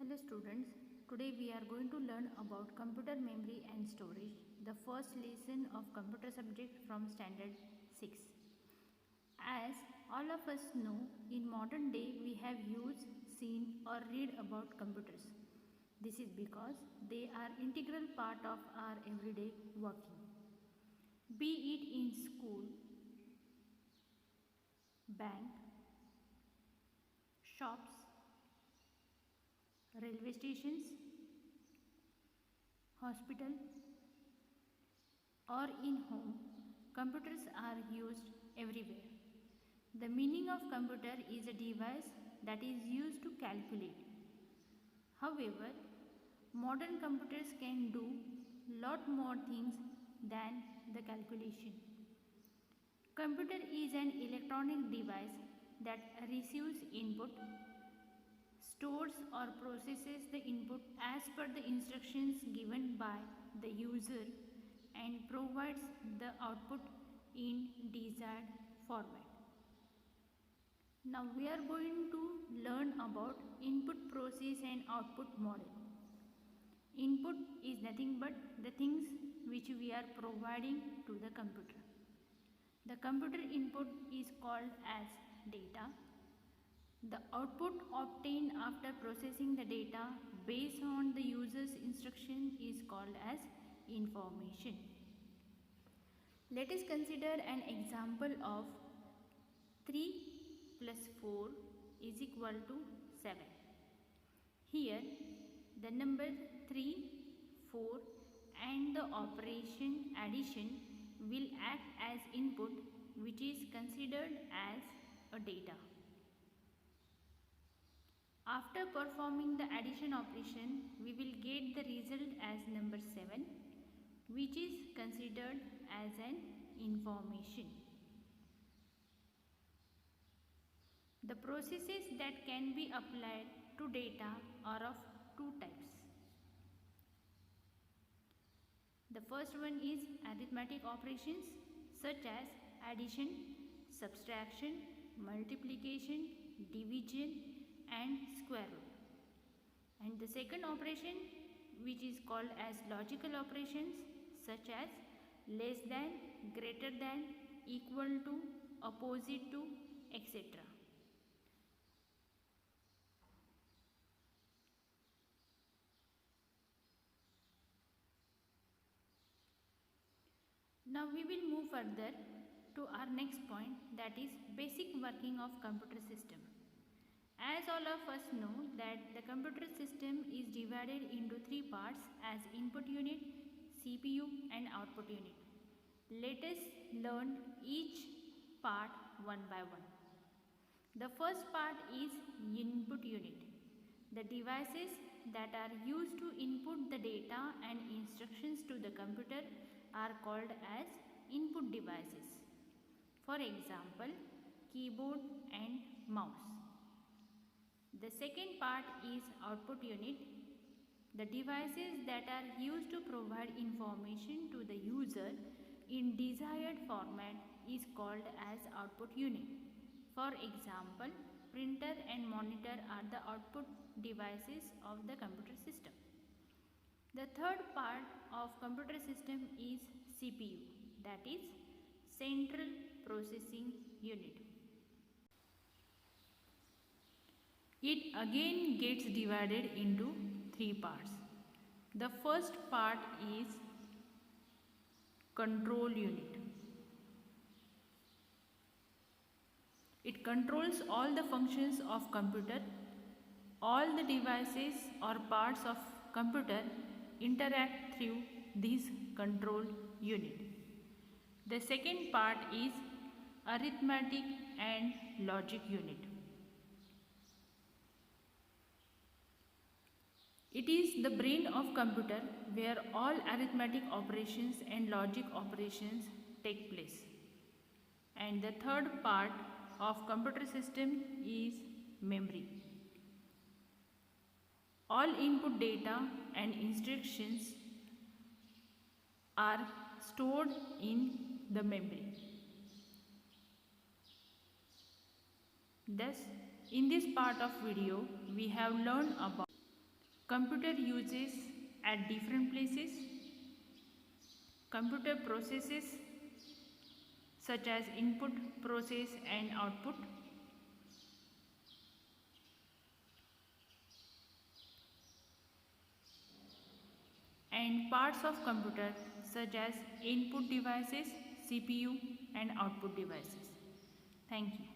Hello students, today we are going to learn about computer memory and storage, the first lesson of computer subject from standard 6. As all of us know, in modern day we have used, seen or read about computers. This is because they are integral part of our everyday working. Be it in school, bank, shops, railway stations, hospital or in home, computers are used everywhere. The meaning of computer is a device that is used to calculate. However, modern computers can do lot more things than the calculation. Computer is an electronic device that receives input, stores or processes the input as per the instructions given by the user and provides the output in desired format. Now we are going to learn about input process and output model. Input is nothing but the things which we are providing to the computer. The computer input is called as data. The output obtained after processing the data based on the user's instruction is called as information. Let us consider an example of 3 plus 4 is equal to 7. Here the number 3, 4 and the operation addition will act as input, which is considered as a data. After performing the addition operation, we will get the result as number 7, which is considered as an information. The processes that can be applied to data are of two types. The first one is arithmetic operations such as addition, subtraction, multiplication, division and square root. And the second operation, which is called as logical operations such as less than, greater than, equal to, opposite to, etc. Now we will move further to our next point, that is basic working of computer system. As all of us know that the computer system is divided into three parts as input unit, CPU and output unit. Let us learn each part one by one. The first part is input unit. The devices that are used to input the data and instructions to the computer are called as input devices. For example, keyboard and mouse. The second part is output unit. The devices that are used to provide information to the user in desired format is called as output unit. For example, printer and monitor are the output devices of the computer system. The third part of computer system is CPU, that is Central Processing Unit. It again gets divided into three parts. The first part is control unit. It controls all the functions of computer. All the devices or parts of computer interact through this control unit. The second part is arithmetic and logic unit. It is the brain of computer where all arithmetic operations and logic operations take place. And the third part of computer system is memory. All input data and instructions are stored in the memory. Thus, in this part of video, we have learned about computer uses at different places, computer processes such as input, process and output, and parts of computer such as input devices, CPU and output devices. Thank you.